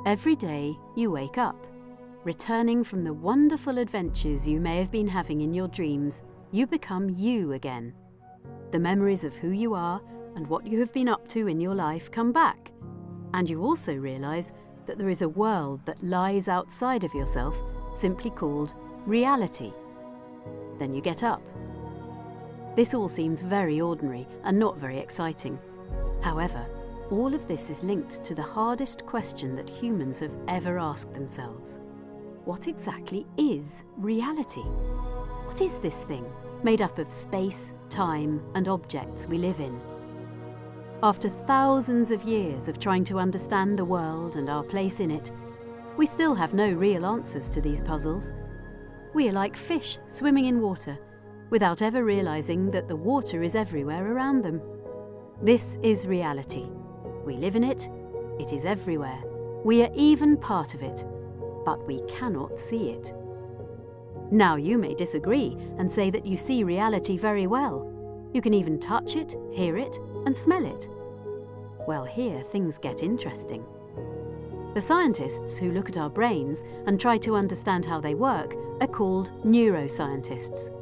Every day you wake up, returning from the wonderful adventures you may have been having in your dreams. You become you again. The memories of who you are and what you have been up to in your life come back, and you also realize that there is a world that lies outside of yourself, simply called reality. Then you get up. This all seems very ordinary and not very exciting. However, all of this is linked to the hardest question that humans have ever asked themselves. What exactly is reality? What is this thing made up of space, time, and objects we live in? After thousands of years of trying to understand the world and our place in it, we still have no real answers to these puzzles. We are like fish swimming in water, without ever realizing that the water is everywhere around them. This is reality. We live in it, it is everywhere. We are even part of it, but we cannot see it. Now you may disagree and say that you see reality very well. You can even touch it, hear it, and smell it. Well, here things get interesting. The scientists who look at our brains and try to understand how they work are called neuroscientists.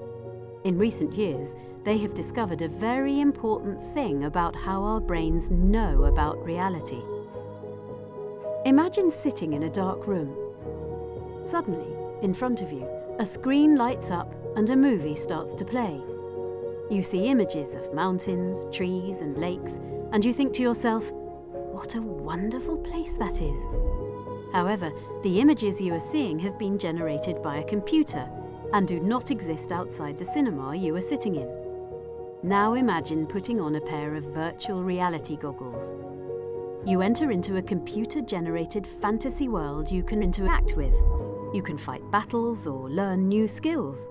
In recent years, they have discovered a very important thing about how our brains know about reality. Imagine sitting in a dark room. Suddenly, in front of you, a screen lights up and a movie starts to play. You see images of mountains, trees, and lakes, and you think to yourself, what a wonderful place that is. However, the images you are seeing have been generated by a computer and do not exist outside the cinema you are sitting in. Now imagine putting on a pair of virtual reality goggles. You enter into a computer-generated fantasy world you can interact with. You can fight battles or learn new skills.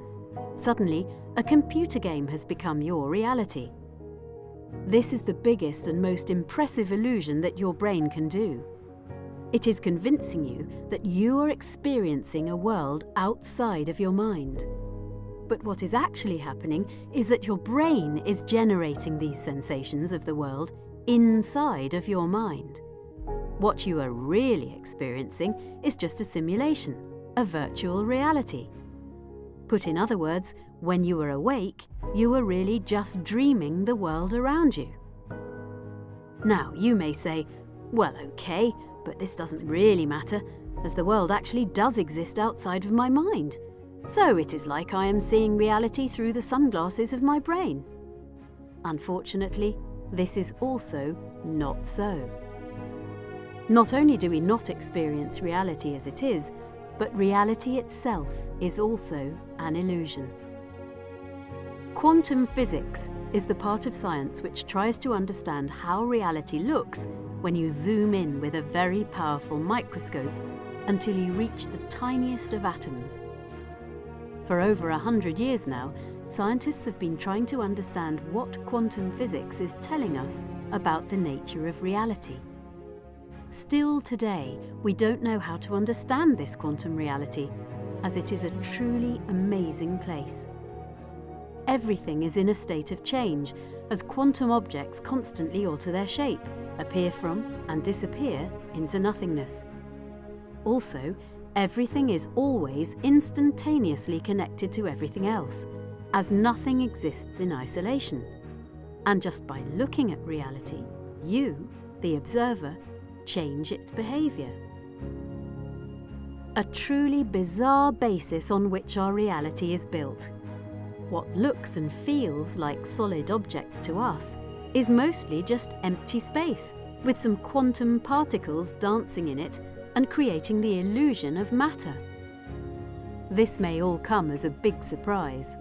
Suddenly, a computer game has become your reality. This is the biggest and most impressive illusion that your brain can do. It is convincing you that you are experiencing a world outside of your mind. But what is actually happening is that your brain is generating these sensations of the world inside of your mind. What you are really experiencing is just a simulation, a virtual reality. Put in other words, when you are awake, you are really just dreaming the world around you. Now, you may say, well, okay, but this doesn't really matter, as the world actually does exist outside of my mind. So it is like I am seeing reality through the sunglasses of my brain. Unfortunately, this is also not so. Not only do we not experience reality as it is, but reality itself is also an illusion. Quantum physics is the part of science which tries to understand how reality looks when you zoom in with a very powerful microscope until you reach the tiniest of atoms. For over 100 years now, scientists have been trying to understand what quantum physics is telling us about the nature of reality. Still today, we don't know how to understand this quantum reality, as it is a truly amazing place. Everything is in a state of change, as quantum objects constantly alter their shape, appear from and disappear into nothingness. Also, everything is always instantaneously connected to everything else, as nothing exists in isolation. And just by looking at reality, you, the observer, change its behavior. A truly bizarre basis on which our reality is built. What looks and feels like solid objects to us is mostly just empty space, with some quantum particles dancing in it and creating the illusion of matter. This may all come as a big surprise.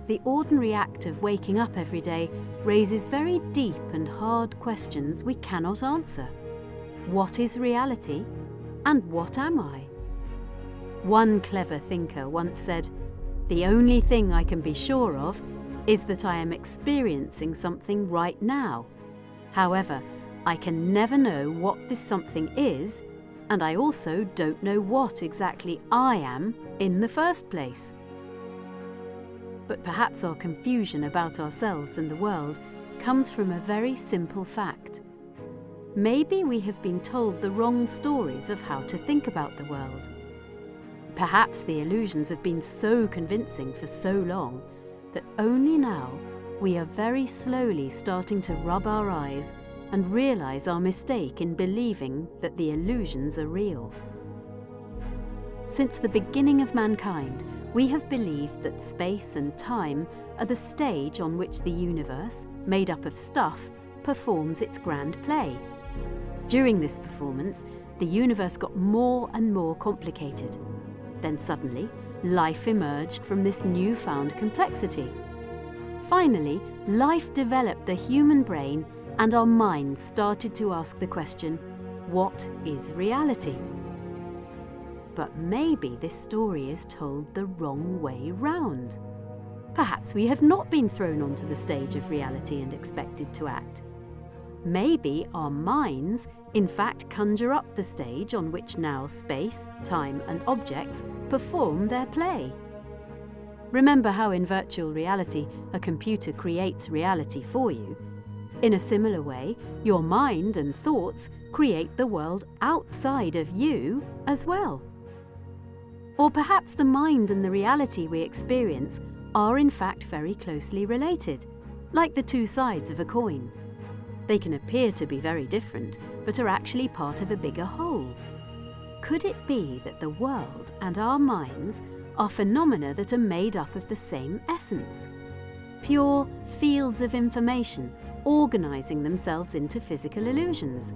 The ordinary act of waking up every day raises very deep and hard questions we cannot answer. What is reality? And what am I? One clever thinker once said, "The only thing I can be sure of is that I am experiencing something right now. However, I can never know what this something is, and I also don't know what exactly I am in the first place." But perhaps our confusion about ourselves and the world comes from a very simple fact. maybe we have been told the wrong stories of how to think about the world. Perhaps the illusions have been so convincing for so long that only now we are very slowly starting to rub our eyes and realize our mistake in believing that the illusions are real. Since the beginning of mankind, we have believed that space and time are the stage on which the universe, made up of stuff, performs its grand play. During this performance, the universe got more and more complicated. Then suddenly, life emerged from this newfound complexity. Finally, life developed the human brain, and our minds started to ask the question, what is reality? But maybe this story is told the wrong way round. Perhaps we have not been thrown onto the stage of reality and expected to act. Maybe our minds, in fact, conjure up the stage on which now space, time, and objects perform their play. Remember how in virtual reality a computer creates reality for you? In a similar way, your mind and thoughts create the world outside of you as well. Or perhaps the mind and the reality we experience are in fact very closely related, like the two sides of a coin. They can appear to be very different, but are actually part of a bigger whole. Could it be that the world and our minds are phenomena that are made up of the same essence? Pure fields of information organizing themselves into physical illusions.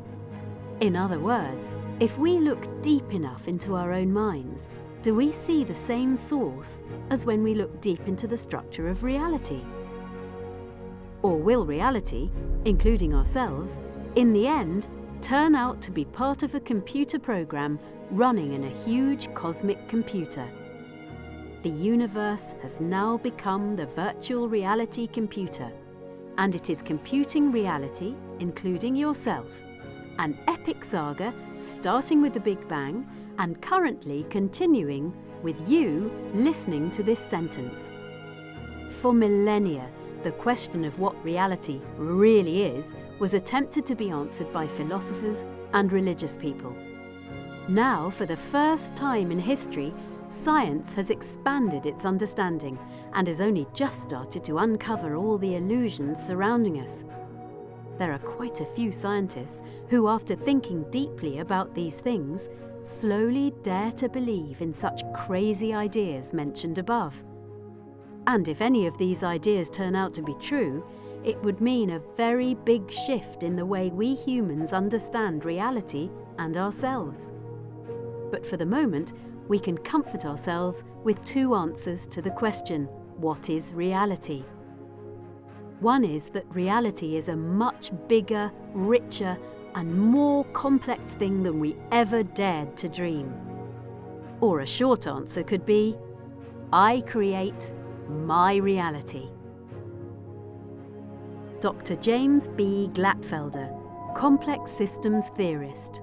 In other words, if we look deep enough into our own minds, do we see the same source as when we look deep into the structure of reality? Or will reality, including ourselves, in the end, turn out to be part of a computer program running in a huge cosmic computer? The universe has now become the virtual reality computer, and it is computing reality, including yourself. An epic saga starting with the Big Bang and currently continuing with you listening to this sentence. For millennia, the question of what reality really is was attempted to be answered by philosophers and religious people. Now, for the first time in history, science has expanded its understanding and has only just started to uncover all the illusions surrounding us. There are quite a few scientists who, after thinking deeply about these things, slowly dare to believe in such crazy ideas mentioned above. And if any of these ideas turn out to be true, it would mean a very big shift in the way we humans understand reality and ourselves. But for the moment, we can comfort ourselves with two answers to the question, what is reality? One is that reality is a much bigger, richer, and more complex thing than we ever dared to dream. Or a short answer could be, I create my reality. Dr. James B. Glattfelder, complex systems theorist.